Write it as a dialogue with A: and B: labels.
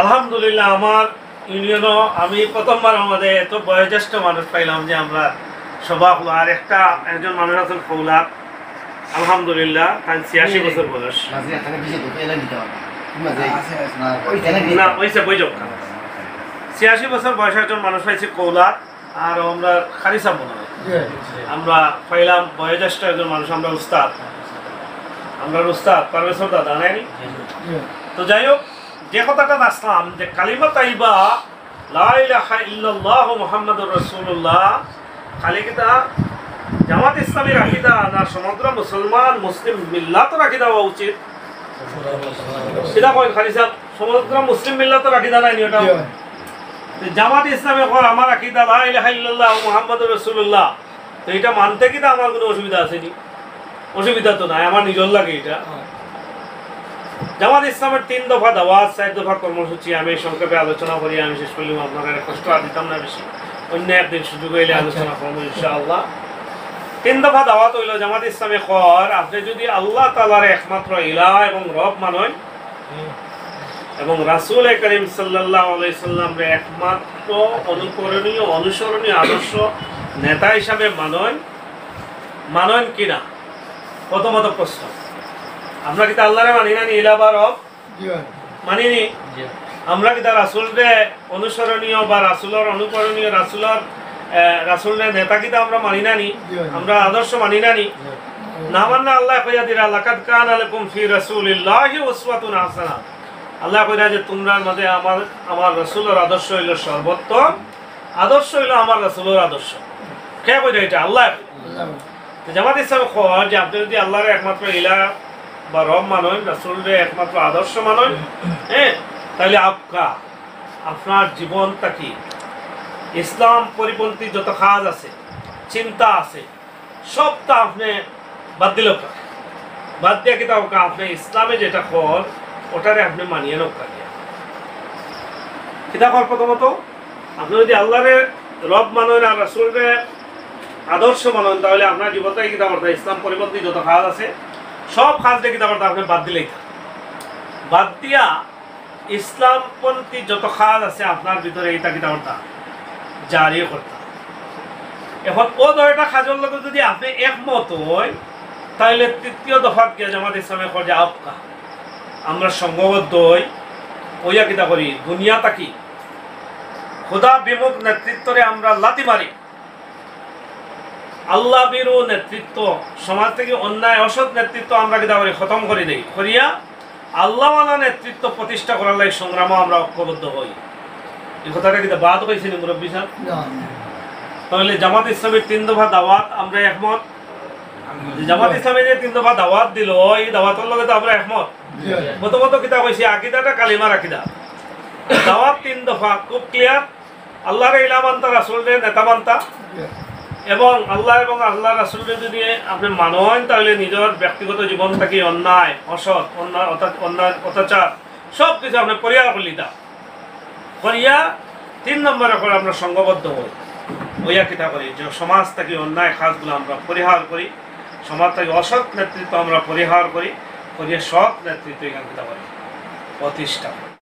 A: আলহামদুলিল্লাহ আমার ইউনিয়নও আমি প্রথমবার আমাদের এত বয়োজ্যেষ্ঠ মানুষ পাইলাম যে আমরা সভা হলো। আর একজন মানুষ আছেন ফৌলাদ, আলহামদুলিল্লাহ 86 বছর বয়স। না ওইসে বই যাও 86 বছর বয়সের একজন মানুষ পাইছি কৌলাদ। আর আমরা খারিসা মনে হয় আমরা পাইলাম বয়োজ্যেষ্ঠ একজন মানুষ। আমরা উস্তাদ পারমেশ্বর দাদা নাই। তো যাই হোক, যে কথাটা আসলাম যে কালিমা তাইবা লা ইলাহা ইল্লাল্লাহু মুহাম্মাদুর রাসূলুল্লাহ, খালি কিতা জামাত ইসলামী রাখিদা না সমগ্র মুসলিম মিল্লাত রাখিদা হওয়া উচিত? সেটা কয় খালি সাহেব সমগ্র মুসলিম মিল্লাত রাখিদা নাই ওটা। জামাত ইসলামী কর আমার রাখিদা লা ইলাহা ইল্লাল্লাহু মুহাম্মাদুর রাসূলুল্লাহ, তো এটা মানতে কিতা আমার কোনো অসুবিধা আছে নি? অসুবিধা তো নাই, আমার নিজের লাগে এটা। জামাত ইসলামের 3 দফা দাওয়াত, 4 দফা কর্মসূচি আমি সংক্ষেপে আলোচনা করি। আমি শেষ করলাম, আপনারা কষ্ট আর দিতাম না বেশি, অন্য একদিন সুযোগ হইলে আলোচনা করবো ইনশাআল্লাহ। 3 দফা দাওয়াত হইল জামাত ইসলামী কর আপনি যদি আল্লাহ তাআলার একমাত্র ইলাহ এবং রব মানেন এবং রাসূল করিম সাল্লাল্লাহু আলাইহি সাল্লামের একমাত্র অনুকরণীয় অনুসরণীয় আদর্শ নেতা হিসাবে মানেন কিনা? প্রথমত প্রশ্ন, আমরা কি আল্লাহরে মানি না ইলাহ বা রব মানিনি? আমরা কি রাসূলকে অনুসরণীয় বা রাসূলের অনুকরণীয় রাসূলের নেতা কি আমরা মানি না নি? আমরা আদর্শ মানি না নি? না মানলে আল্লাহ কইয়া দিরা লাকাদ কানা লাকুম ফি রাসূলিল্লাহি উসওয়াতুন হাসানাহ। আল্লাহ কইরা যে তোমরার মধ্যে আমার রাসূলের আদর্শ হইল সর্বোত্তম আদর্শ, হইল আমার রাসূলের আদর্শ। কে কইরা এটা? আল্লাহ। জামাত ইসলাম কয় যে আপনি যদি আল্লাহর একমাত্র ইলাহ বা রব মানেন, রাসূলের একমাত্র আদর্শ মানেন, তাহলে আপনার জীবনটা কি ইসলাম পরিপন্থী যত কাজ আছে, চিন্তা আছে, সবটা আপনি বাদ দিল। বাদ দিয়ে কিতা আপনি ইসলামে যেটা কর ওটারে আপনি মানিয়ে নৌকা কিতা কর। প্রথমত আপনি যদি আল্লাহরে রব মানেন আর রাসূলের আদর্শ মানেন, তাহলে আপনার জীবনটাই কিতা করতে ইসলাম পরিপন্থী যত কাজ আছে সব কাজটা কিতা করতে আপনি বাদ দিলেই বাদ দিয়া ইসলামপন্থী যত কাজ আছে আপনার ভিতরে এইটা কিতা করতা জারি করতাম। এখন ও দয়টা কাজের লোক যদি আপনি একমত হই, তাহলে 3য় দফাত গিয়ে জামাত ইসলামে কর যে আমরা সংঘবদ্ধ হই, ওইয়া কিতা করি দুনিয়া তাকি খোদা বিমুখ নেতৃত্বরে আমরা লাতি মারি। আল্লাহ বিরু নেতৃত্ব, সমাজ থেকে অন্যায় অসৎ নেতৃত্ব আমরা কিতা করি খতম করে দেই, করিয়া আল্লাহওয়ালা নেতৃত্ব প্রতিষ্ঠা করার লাগে সংগ্রামও আমরা ঐক্যবদ্ধ হই। এই কথাটা কিন্তু বাদ হয়েছে নি মুরব্বী সাহেব? তাহলে জামাত ইসলামের 3 দফা দাওয়াত আমরা একমত। জামাত ইসলামে যে 3 দফা দাওয়াত দিল, এই দাওয়াতের লগে তো আমরা একমত। প্রথমত কিতা কইছি আকীদাটা কালিমার আকীদা। দাওয়াত 3 দফা খুব ক্লিয়ার। আল্লাহর ইলাহ মানতা, রাসূলের নেতা মানতা, এবং আল্লাহ এবং আল্লাহ রাসূলকে যদি আপনি মানেন, তাহলে নিজের ব্যক্তিগত জীবন থেকে অন্যায় অসৎ অন্যায় অত্যাচার সব কিছু আপনি পরিহার করলিতা করিয়া 3 নম্বরে করে আমরা সংঘবদ্ধ হই। ওইয়া কিতা করি যে সমাজ থেকে অন্যায় কাজগুলো আমরা পরিহার করি, সমাজ থেকে অসৎ নেতৃত্ব আমরা পরিহার করি, করিয়া সৎ নেতৃত্ব এখানে কিতা করি প্রতিষ্ঠা করি।